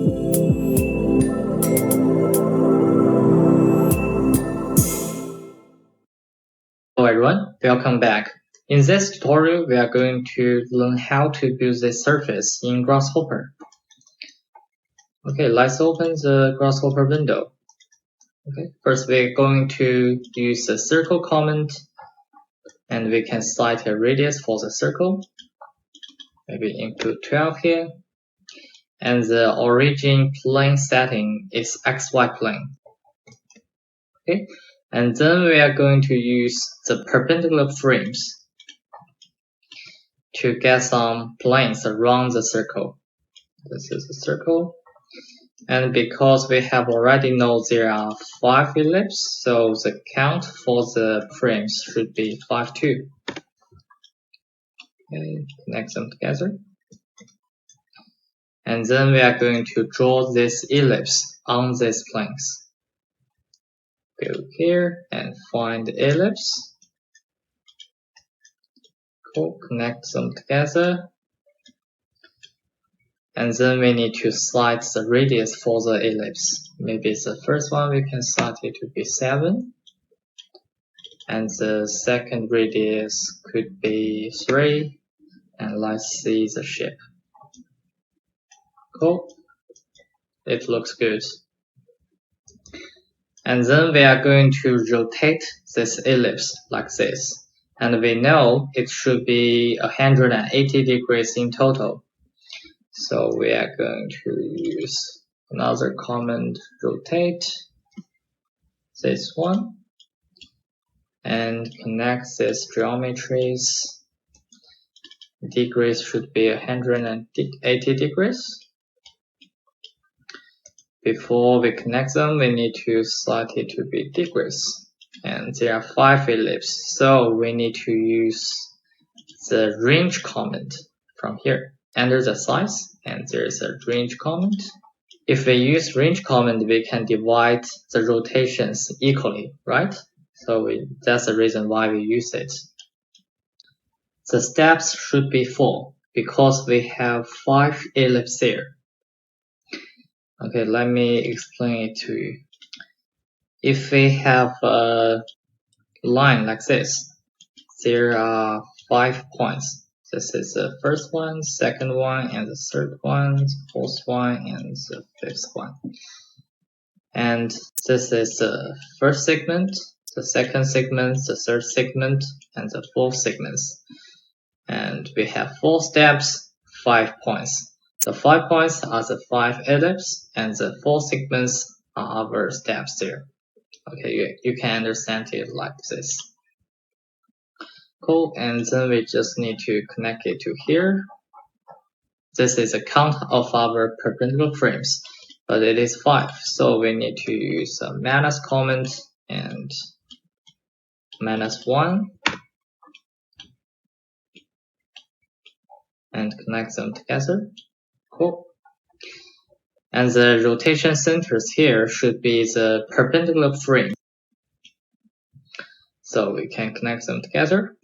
Hello everyone, welcome back. In this tutorial, we are going to learn how to build this surface in Grasshopper. Okay, let's open the Grasshopper window. Okay, first we're going to use the circle command, and we can set a radius for the circle. Maybe include 12 here. And the origin plane setting is XY plane. Okay, and then we are going to use the perpendicular frames to get some planes around the circle. This is a circle. And because we have already know there are 5 ellipses, so the count for the frames should be 5 too. Okay, connect them together. And then we are going to draw this ellipse on these planes. Go here and find the ellipse. Cool, connect them together. And then we need to set the radius for the ellipse. Maybe the first one we can set it to be 7. And the second radius could be 3. And let's see the shape. Cool. It looks good. And then we are going to rotate this ellipse like this. And we know it should be 180 degrees in total. So we are going to use another command, rotate this one, and connect these geometries. Degrees should be 180 degrees. Before we connect them, we need to set it to be degrees. And there are 5 ellipses, so we need to use the range command from here. Enter the size, and there is a range command. If we use range command, we can divide the rotations equally, right? So that's the reason why we use it. The steps should be 4, because we have 5 ellipses here. Okay, let me explain it to you. If we have a line like this, there are 5 points. This is the first one, second one, and the third one, fourth one, and the fifth one. And this is the first segment, the second segment, the third segment, and the fourth segments. And we have 4 steps, 5 points. The 5 points are the 5 ellipses, and the 4 segments are our steps there. Okay, you can understand it like this. Cool, and then we just need to connect it to here. This is a count of our perpendicular frames, but it is 5, so we need to use a minus command and -1 and connect them together. Cool. And the rotation centers here should be the perpendicular frame. So we can connect them together.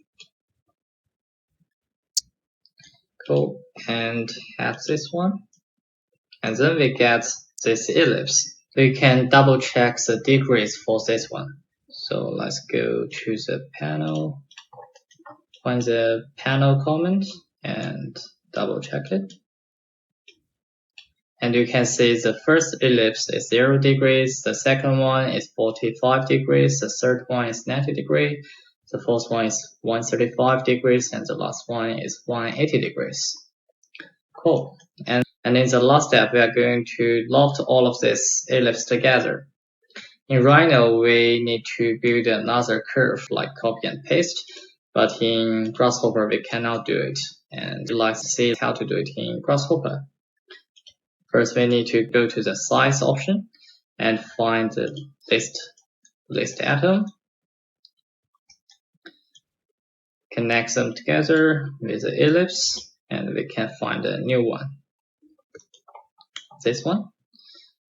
Cool. And have this one. And then we get this ellipse. We can double check the degrees for this one. So let's go to the panel, find the panel command and double check it. And you can see the first ellipse is 0 degrees, the second one is 45 degrees, the third one is 90 degrees, the fourth one is 135 degrees, and the last one is 180 degrees. Cool. And in the last step, we are going to loft all of this ellipse together. In Rhino, we need to build another curve like copy and paste, but in Grasshopper, we cannot do it. And let's see how to do it in Grasshopper. First, we need to go to the size option and find the list atom. Connect them together with the ellipse, and we can find a new one. This one.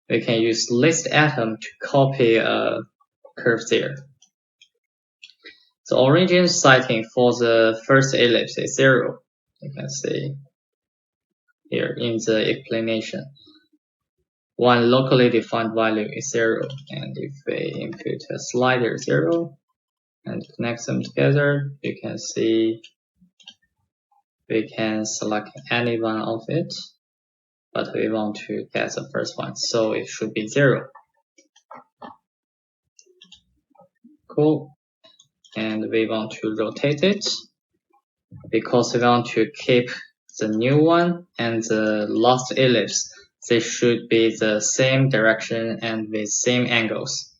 We can use list atom to copy a curve there. The origin setting for the first ellipse is 0. You can see here in the explanation. one locally defined value is 0, and if we input a slider 0 and connect them together, you can see we can select any one of it, but we want to get the first one, so it should be 0. Cool. And we want to rotate it because we want to keep the new one and the last ellipse. They should be the same direction and with same angles.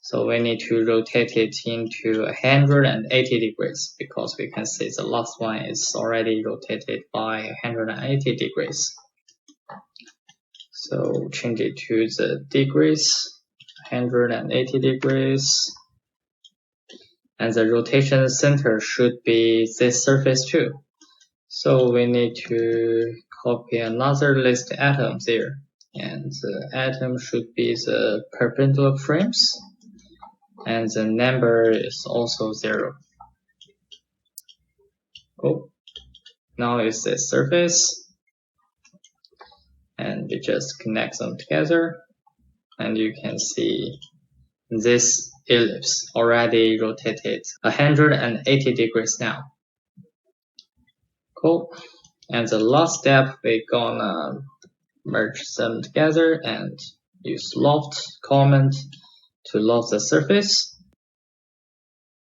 So we need to rotate it into 180 degrees because we can see the last one is already rotated by 180 degrees. So change it to the degrees, 180 degrees. And the rotation center should be this surface too. So we need to copy another list atom there. And the atom should be the perpendicular frames. And the number is also 0. Cool. Now it's the surface. And we just connect them together. And you can see this ellipse already rotated 180 degrees now. Cool. And the last step, we're gonna merge them together and use loft command to loft the surface.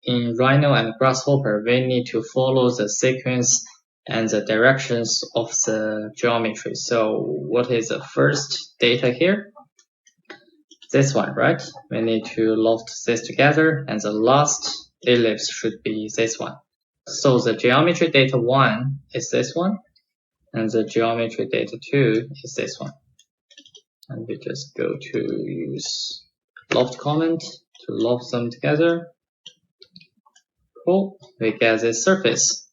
In Rhino and Grasshopper, we need to follow the sequence and the directions of the geometry. So what is the first data here? This one, right? We need to loft this together, and the last ellipse should be this one. So the geometry data 1 is this one, and the geometry data 2 is this one. And we just go to use loft command to loft them together. Cool, we get this surface.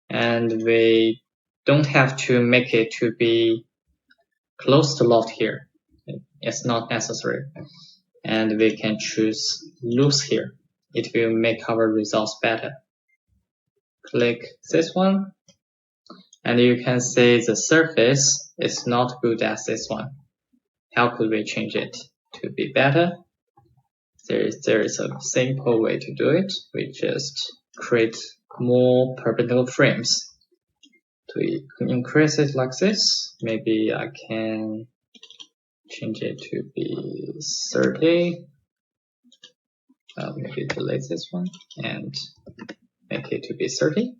And we don't have to make it to be close to loft here. It's not necessary. And we can choose loops here. It will make our results better. Click this one. And you can see the surface is not good as this one. How could we change it to be better? There is a simple way to do it. We just create more perpendicular frames. To increase it like this, maybe I can change it to be 30. Maybe delete this one and make it to be 30.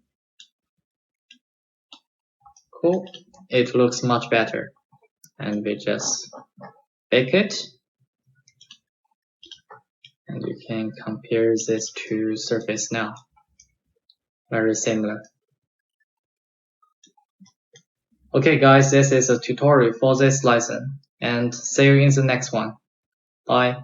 Cool. It looks much better. And we just bake it. And you can compare this to surface now. Very similar. Okay guys, this is a tutorial for this lesson. And see you in the next one. Bye.